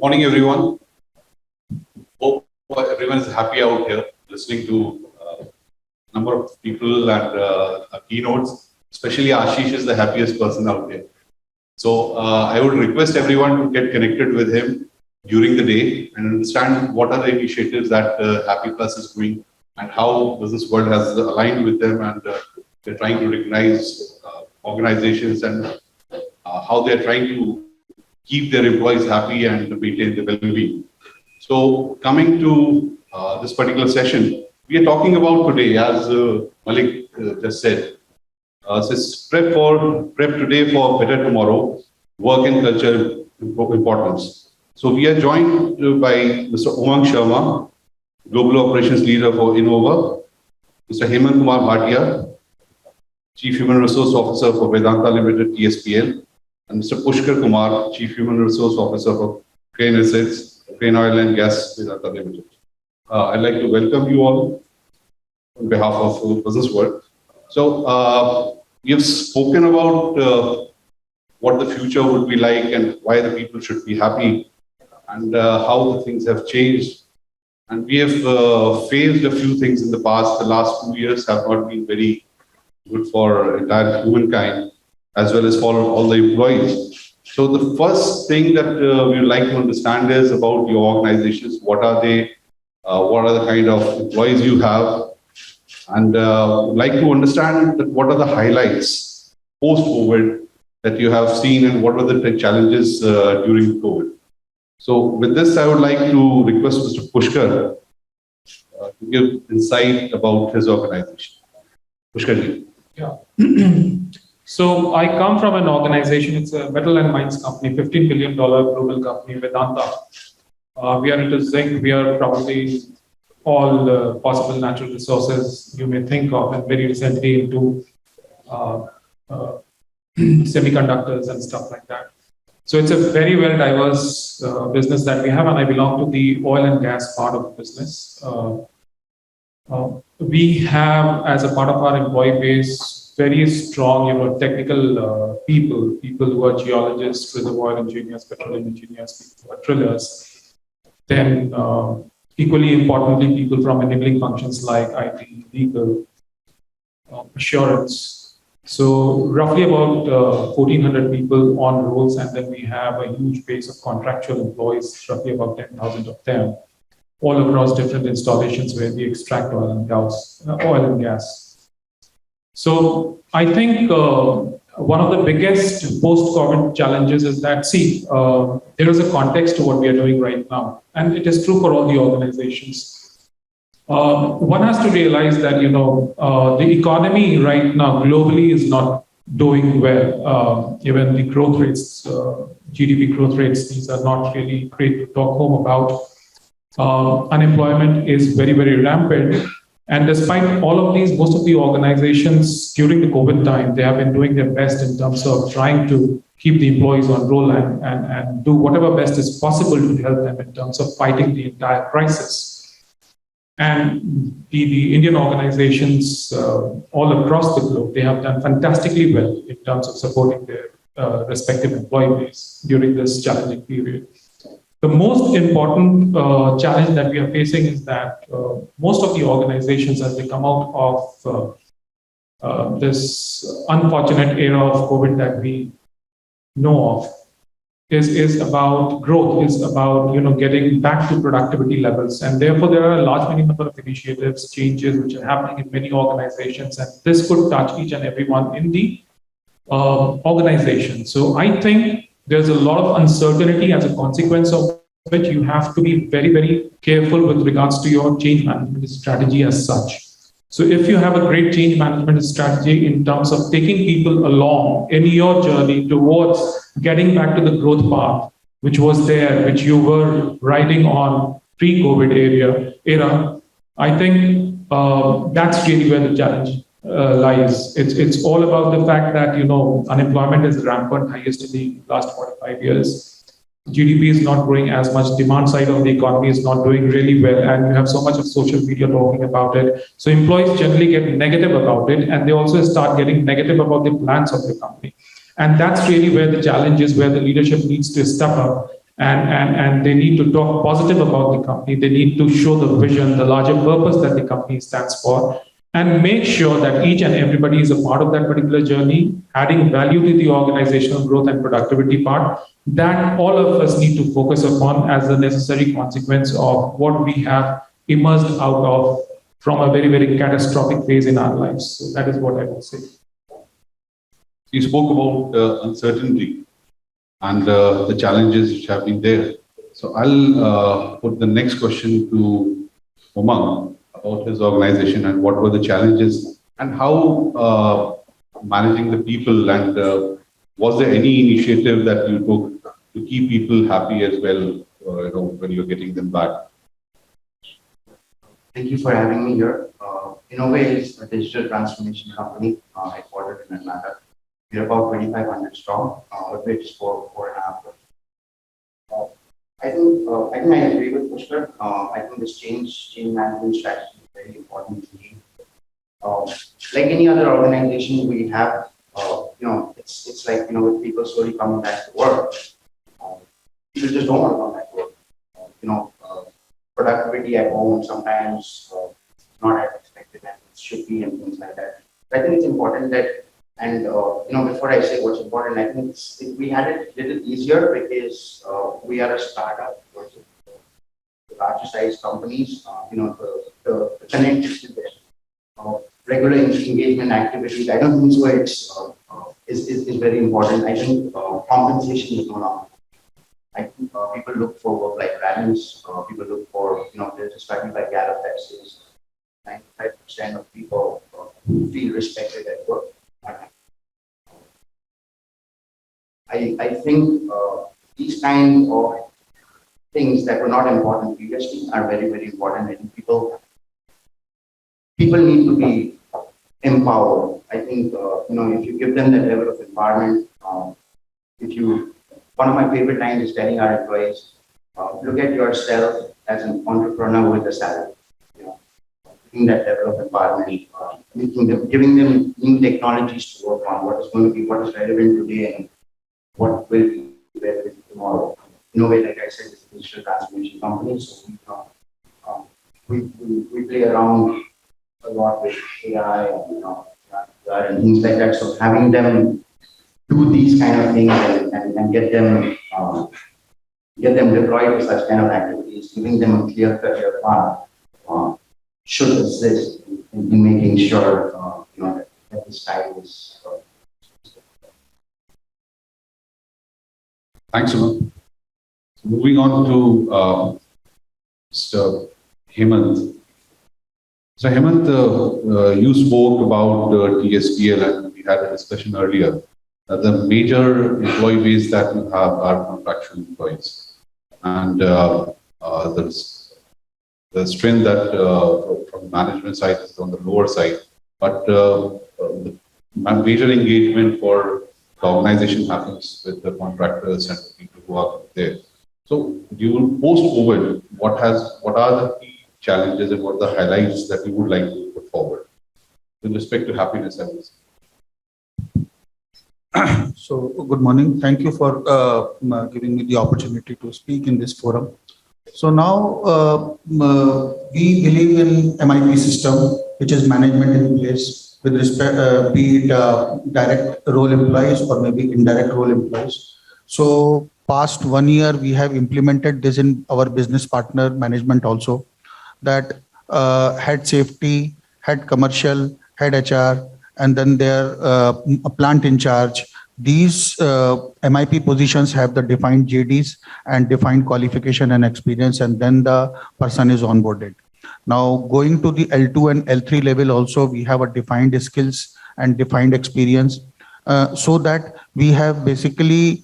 Morning, everyone. Hope everyone is happy out here listening to a number of people and keynotes. Especially Ashish is the happiest person out there. So I would request everyone to get connected with him during the day and understand what are the initiatives that Happy Plus is doing and how business world has aligned with them, and they're trying to recognize organizations and how they're trying to keep their employees happy and maintain the well-being. So coming to this particular session, we are talking about today, as Malik just said, says prep today for better tomorrow, work and culture importance. So we are joined by Mr. Umang Sharma, Global Operations Leader for Innover, Mr. Hemant Kumar Bhatia, Chief Human Resource Officer for Vedanta Limited, TSPL, and Mr. Pushkar Kumar, Chief Human Resource Officer for Crane Assets, Crane Oil and Gas, Vedanta Limited. I'd like to welcome you all on behalf of Business World. So we have spoken about what the future would be like and why the people should be happy and how the things have changed. And we have faced a few things in the past. The last 2 years have not been very good for entire humankind as well as for all the employees. So the first thing that we would like to understand is about your organizations. What are they? What are the kind of employees you have? And would like to understand that what are the highlights post-COVID that you have seen and what are the challenges during COVID. So with this, I would like to request Mr. Pushkar to give insight about his organization. Pushkar. Yeah. So I come from an organization, it's a metal and mines company, $15 billion global company, Vedanta. We are into zinc, we are probably all possible natural resources you may think of, and very recently into semiconductors and stuff like that. So it's a very well diverse business that we have, and I belong to the oil and gas part of the business. We have, as a part of our employee base, very strong, technical people who are geologists, reservoir engineers, petroleum engineers, people who are drillers. Then, equally importantly, people from enabling functions like IT, legal, assurance. So roughly about 1,400 people on roles, and then we have a huge base of contractual employees, roughly about 10,000 of them, all across different installations where we extract oil and gas. So I think one of the biggest post-COVID challenges is that, there is a context to what we are doing right now, and it is true for all the organizations. One has to realize that, the economy right now globally is not doing well. Even the growth rates, GDP growth rates, these are not really great to talk home about. Unemployment is very, very rampant. And despite all of these, most of the organizations during the COVID time, they have been doing their best in terms of trying to keep the employees on roll and do whatever best is possible to help them in terms of fighting the entire crisis. And the Indian organizations all across the globe, they have done fantastically well in terms of supporting their respective employee base during this challenging period. The most important challenge that we are facing is that most of the organizations, as they come out of this unfortunate era of COVID that we know of, is about growth, is about getting back to productivity levels, and therefore there are a many number of initiatives, changes which are happening in many organizations, and this could touch each and everyone in the organization. So I think there's a lot of uncertainty as a consequence of which you have to be very, very careful with regards to your change management strategy as such. So if you have a great change management strategy in terms of taking people along in your journey towards getting back to the growth path, which was there, which you were riding on pre-COVID era, I think that's really where the challenge lies. It's all about the fact that, unemployment is rampant, highest in the last 45 years. GDP is not growing as much. Demand side of the economy is not doing really well. And you have so much of social media talking about it. So employees generally get negative about it. And they also start getting negative about the plans of the company. And that's really where the challenge is, where the leadership needs to step up and they need to talk positive about the company. They need to show the vision, the larger purpose that the company stands for, and make sure that each and everybody is a part of that particular journey, adding value to the organizational growth and productivity part. That all of us need to focus upon as a necessary consequence of what we have emerged out of from a very, very catastrophic phase in our lives. So that is what I would say. You spoke about uncertainty and the challenges which have been there. So I'll put the next question to Umang about his organization and what were the challenges and how managing the people, and was there any initiative that you took to keep people happy as well, when you're getting them back? Thank you for having me here. Innover is a digital transformation company headquartered in Atlanta. We're about 2,500 strong, but we're just 4.5. I think I agree with Pushkar. I think this change management strategy is very important to me. Like any other organization we have, it's like, with people slowly coming back to work, people just don't want to come back to work. Productivity at home sometimes not as expected as it should be and things like that. But I think it's important that, and before I say what's important, I think we had it a little easier because we are a startup versus the larger size companies. The connect to the regular engagement activities. I don't think so. Is very important. I think compensation is no longer. I think people look for work-life balance. People look for, there's a study by Gallup that says 95% of people feel respected at work. I think these kind of things that were not important previously are very, very important. I think people need to be empowered. I think, if you give them that level of empowerment, one of my favorite lines is telling our employees, look at yourself as an entrepreneur with a salary. Giving that level of empowerment, giving them new technologies to work on, what is relevant today and what will be relevant tomorrow. Like I said, it's a digital transformation company, so we play around a lot with AI and things like that. So having them do these kind of things and get them deployed to such kind of activities, giving them a clear career path should assist in making sure that this time is. Thanks, Umang. So moving on to Mr. Hemant. So Hemant, you spoke about TSPL, and we had a discussion earlier. The major employee base that you have are contractual employees, and the strength that from management side is on the lower side, but the major engagement for the organization happens with the contractors and the people who are there. So, post-COVID, what are the key challenges and what are the highlights that you would like to put forward with respect to happiness levels? So, good morning. Thank you for giving me the opportunity to speak in this forum. So now we believe in MIP system, which is management in place with respect, be it direct role employees or maybe indirect role employees. So past 1 year, we have implemented this in our business partner management also, that head safety, head commercial, head HR, and then their plant in charge. These MIP positions have the defined JDs and defined qualification and experience, and then the person is onboarded. Now, going to the L2 and L3 level also, we have a defined skills and defined experience, so that we have basically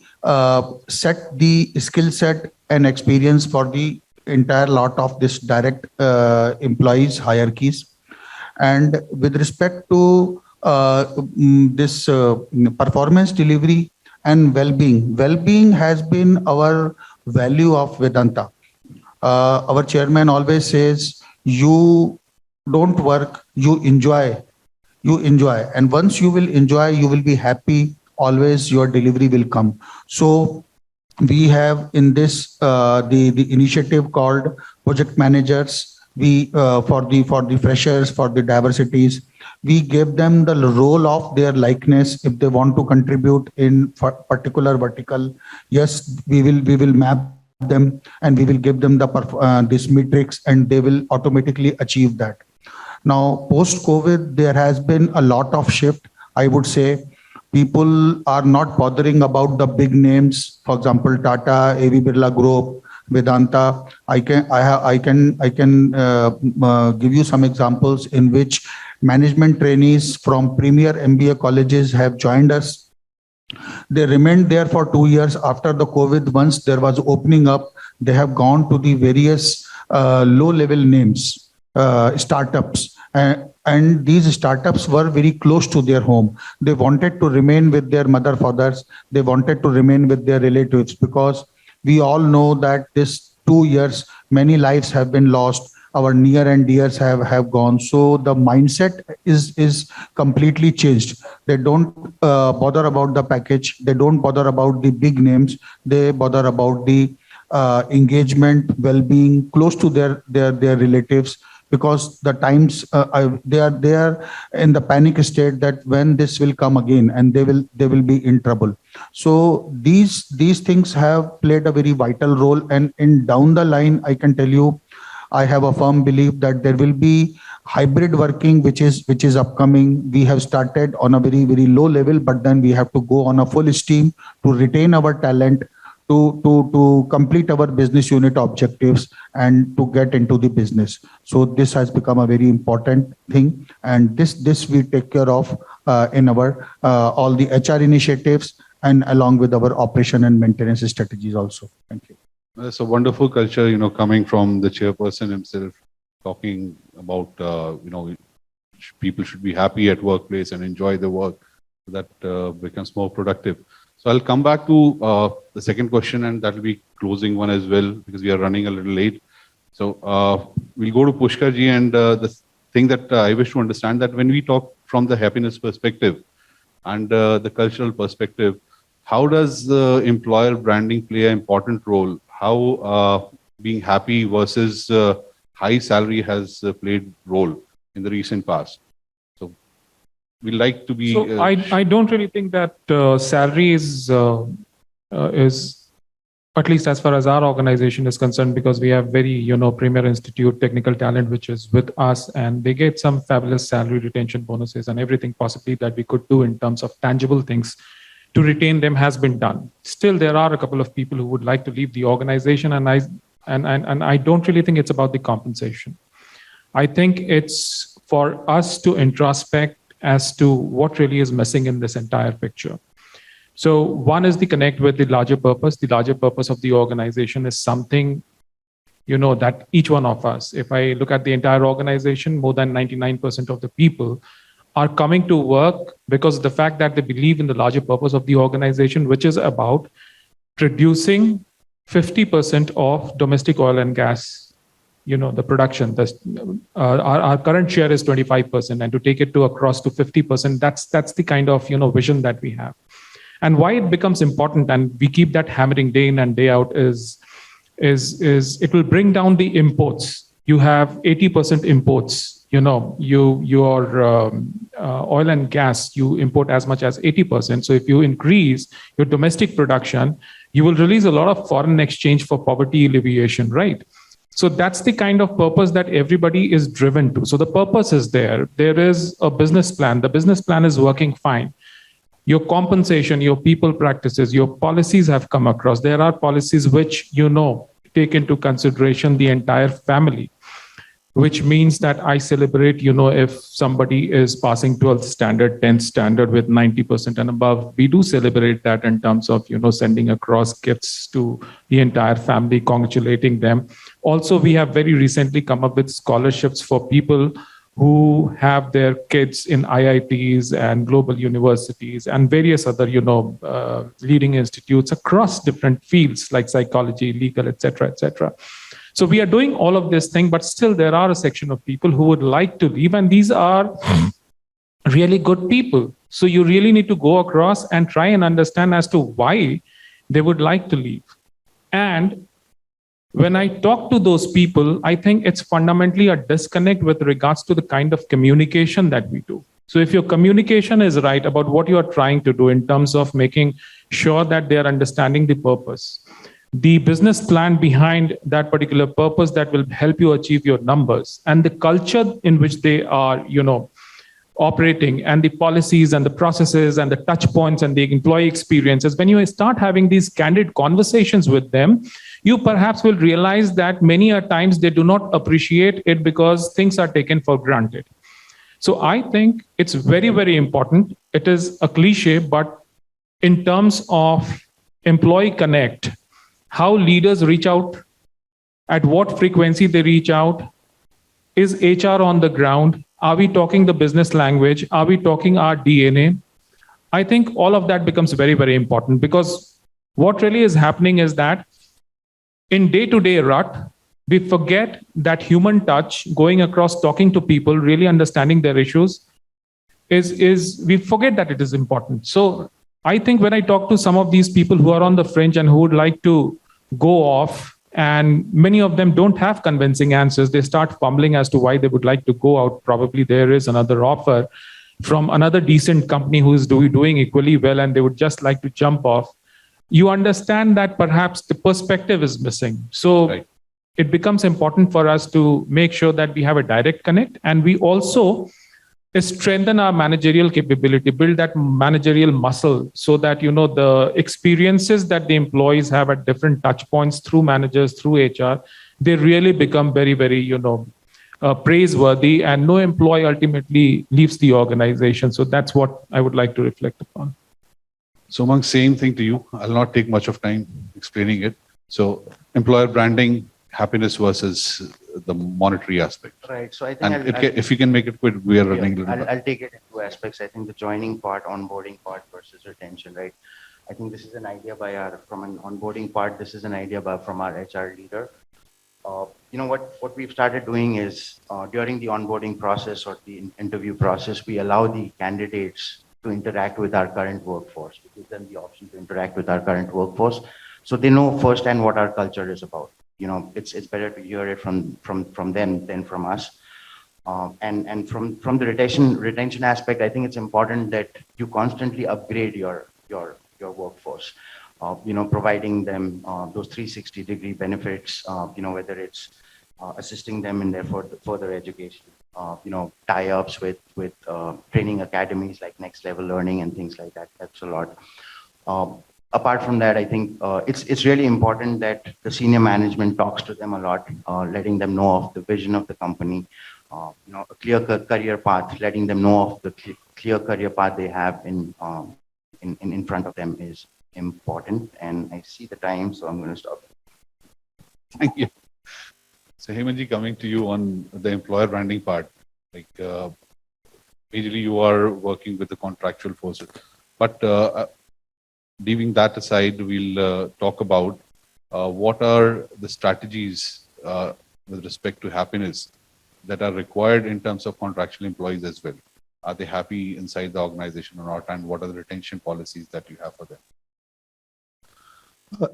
set the skill set and experience for the entire lot of this direct employees hierarchies. And with respect to this performance delivery and well-being has been our value of Vedanta. Our chairman always says, you don't work, you enjoy. And once you will enjoy, you will be happy, always your delivery will come. So we have in this the initiative called project managers. We for the freshers, for the diversities, we give them the role of their likeness if they want to contribute in particular vertical. Yes, we will map them and we will give them the this matrix, and they will automatically achieve that. Now, post COVID, there has been a lot of shift. I would say people are not bothering about the big names. For example, Tata, AV Birla Group, Vedanta. I can give you some examples in which management trainees from premier MBA colleges have joined us. They remained there for 2 years after the COVID. Once there was opening up, they have gone to the various low-level names, startups, and these startups were very close to their home. They wanted to remain with their mother, fathers. They wanted to remain with their relatives, because we all know that this 2 years, many lives have been lost. Our near and dears have gone. So the mindset is completely changed. They don't bother about the package. They don't bother about the big names. They bother about the engagement, well-being, close to their relatives, because the times they are in the panic state that when this will come again, and they will be in trouble. So these things have played a very vital role, and in down the line, I can tell you, I have a firm belief that there will be hybrid working, which is upcoming. We have started on a very low level, but then we have to go on a full steam to retain our talent, to complete our business unit objectives, and to get into the business. So this has become a very important thing, and this we take care of in our all the HR initiatives, and along with our operation and maintenance strategies also. Thank you. It's a wonderful culture, coming from the chairperson himself, talking about, people should be happy at workplace and enjoy the work, so that becomes more productive. So I'll come back to the second question, and that will be closing one as well, because we are running a little late. So we'll go to Pushkar ji, and the thing that I wish to understand, that when we talk from the happiness perspective and the cultural perspective, how does employer branding play an important role? How being happy versus high salary has played role in the recent past? So we like to be. So I don't really think that salary is at least as far as our organization is concerned, because we have very premier institute technical talent which is with us, and they get some fabulous salary retention bonuses, and everything possibly that we could do in terms of tangible things to retain them has been done. Still, there are a couple of people who would like to leave the organization, and I don't really think it's about the compensation. I think it's for us to introspect as to what really is missing in this entire picture. So one is the connect with the larger purpose. The larger purpose of the organization is something, that each one of us, if I look at the entire organization, more than 99% of the people are coming to work because of the fact that they believe in the larger purpose of the organization, which is about producing 50% of domestic oil and gas, the production. Our current share is 25%, and to take it across to 50%, that's the kind of vision that we have. And why it becomes important, and we keep that hammering day in and day out, is it will bring down the imports. You have 80% imports. Your oil and gas, you import as much as 80%. So if you increase your domestic production, you will release a lot of foreign exchange for poverty alleviation, right? So that's the kind of purpose that everybody is driven to. So the purpose is there. There is a business plan. The business plan is working fine. Your compensation, your people practices, your policies have come across. There are policies which, take into consideration the entire family, which means that I celebrate, if somebody is passing 12th standard, 10th standard with 90% and above, we do celebrate that in terms of, sending across gifts to the entire family, congratulating them. Also, we have very recently come up with scholarships for people who have their kids in IITs and global universities and various other, leading institutes across different fields like psychology, legal, etc., etc. So we are doing all of this thing, but still there are a section of people who would like to leave, and these are really good people. So you really need to go across and try and understand as to why they would like to leave. And when I talk to those people, I think it's fundamentally a disconnect with regards to the kind of communication that we do. So if your communication is right about what you are trying to do in terms of making sure that they are understanding the purpose, the business plan behind that particular purpose that will help you achieve your numbers, and the culture in which they are, operating, and the policies and the processes and the touch points and the employee experiences, when you start having these candid conversations with them, you perhaps will realize that many a times they do not appreciate it because things are taken for granted. So I think it's very, very important. It is a cliche, but in terms of employee connect, how leaders reach out, at what frequency they reach out, is HR on the ground? Are we talking the business language? Are we talking our DNA? I think all of that becomes very, very important, because what really is happening is that in day-to-day rut, we forget that human touch, going across, talking to people, really understanding their issues, we forget that it is important. So I think when I talk to some of these people who are on the fringe and who would like to go off, and many of them don't have convincing answers, they start fumbling as to why they would like to go out. Probably there is another offer from another decent company who is doing equally well, and they would just like to jump off. You understand that perhaps the perspective is missing. So right. It becomes important for us to make sure that we have a direct connect, and we also strengthen our managerial capability, build that managerial muscle, so that the experiences that the employees have at different touch points through managers, through HR, they really become very, very praiseworthy, and no employee ultimately leaves the organization. So that's what I would like to reflect upon. So Umang, same thing to you. I'll not take much of time explaining it. So employer branding, happiness versus the monetary aspect. Right. So I think if you can make it quick, we are running. I'll take it in two aspects. I think the joining part, onboarding part versus retention, right? I think this is an idea from an onboarding part, this is an idea from our HR leader. What we've started doing is during the onboarding process or the interview process, we allow the candidates to interact with our current workforce. We give them the option to interact with our current workforce, so they know firsthand what our culture is about. It's better to hear it from them than from us. And from the retention aspect, I think it's important that you constantly upgrade your workforce. Providing them those 360-degree benefits. Whether it's assisting them in their further education. Tie-ups with training academies like Next Level Learning and things like that helps a lot. Apart from that, I think it's really important that the senior management talks to them a lot, letting them know of the vision of the company, a clear career path, letting them know of the clear career path they have in front of them is important. And I see the time, so I'm going to stop. Thank you. So Hemanji, coming to you on the employer branding part, like majorly you are working with the contractual forces, but leaving that aside, we'll talk about what are the strategies with respect to happiness that are required in terms of contractual employees as well. Are they happy inside the organization or not? And what are the retention policies that you have for them?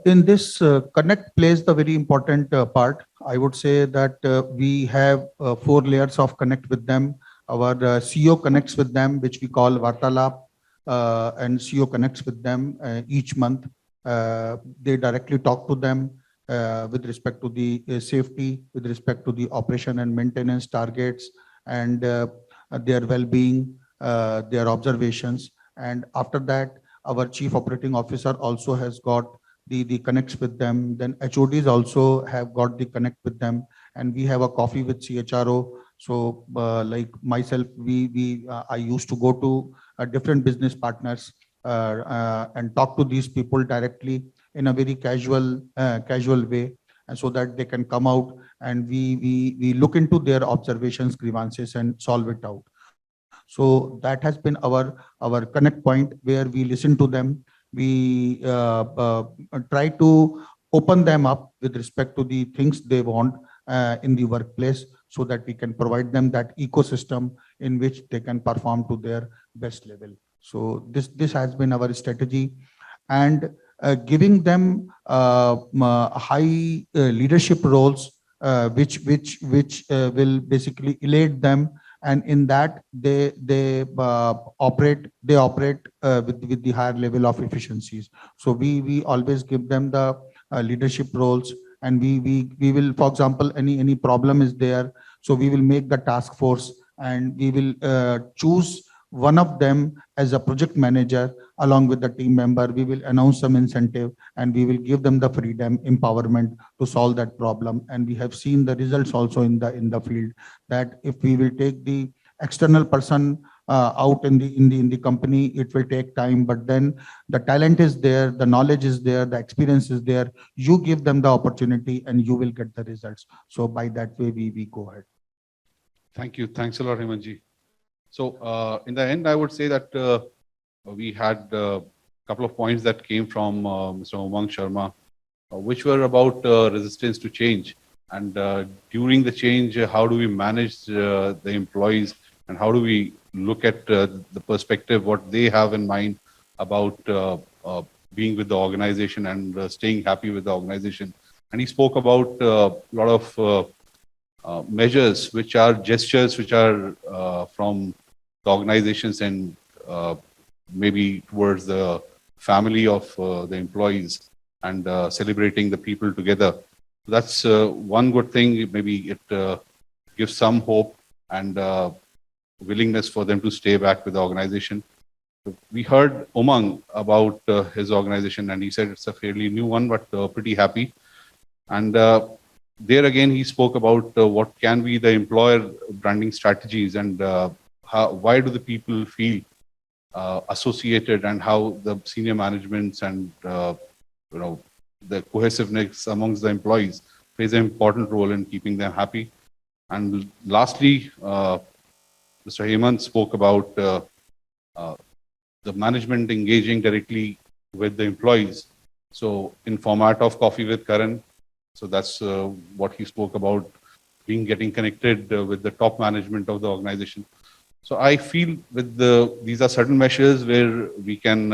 In this, Connect plays the very important part. I would say that we have 4 layers of Connect with them. Our CEO connects with them, which we call Vartalap, and CEO connects with them each month. They directly talk to them with respect to the safety, with respect to the operation and maintenance targets, and their well-being, their observations. And after that, our Chief Operating Officer also has got the connects with them. Then HODs also have got the connect with them, and we have a coffee with CHRO. So like myself, I used to go to different business partners and talk to these people directly in a very casual way, and so that they can come out and we look into their observations, grievances, and solve it out. So that has been our connect point, where we listen to them. We try to open them up with respect to the things they want in the workplace, so that we can provide them that ecosystem in which they can perform to their best level. So this has been our strategy. And giving them high leadership roles, which will basically elate them, and in that they operate with the higher level of efficiencies. So we always give them the leadership roles, and we will, for example, any problem is there, so we will make the task force, and we will choose one of them as a project manager along with the team member. We will announce some incentive, and we will give them the freedom, empowerment to solve that problem. And we have seen the results also in the field, that if we will take the external person out in the company, it will take time, but then the talent is there, the knowledge is there, the experience is there. You give them the opportunity, and you will get the results. So by that way, we go ahead. Thank you. Thanks a lot, Hemanji. So in the end, I would say that we had a couple of points that came from Mr. Umang Sharma, which were about resistance to change. And during the change, how do we manage the employees, and how do we look at the perspective, what they have in mind about being with the organization and staying happy with the organization. And he spoke about a lot of measures, which are gestures, which are from the organizations and maybe towards the family of the employees, and celebrating the people together. That's one good thing. Maybe it gives some hope and willingness for them to stay back with the organization. We heard Umang about his organization, and he said it's a fairly new one, but pretty happy. And there again, he spoke about what can be the employer branding strategies, and why do the people feel associated, and how the senior managements and the cohesiveness amongst the employees plays an important role in keeping them happy. And lastly, Mr. Hemant spoke about the management engaging directly with the employees. So in format of Coffee with Karan, so that's what he spoke about, getting connected with the top management of the organization. So I feel with these are certain measures where we can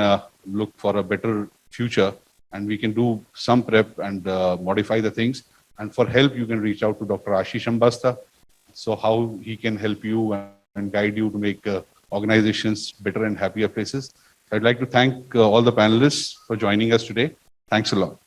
look for a better future, and we can do some prep and modify the things. And for help, you can reach out to Dr. Ashish Ambasta. So how he can help you and guide you to make organizations better and happier places. I'd like to thank all the panelists for joining us today. Thanks a lot.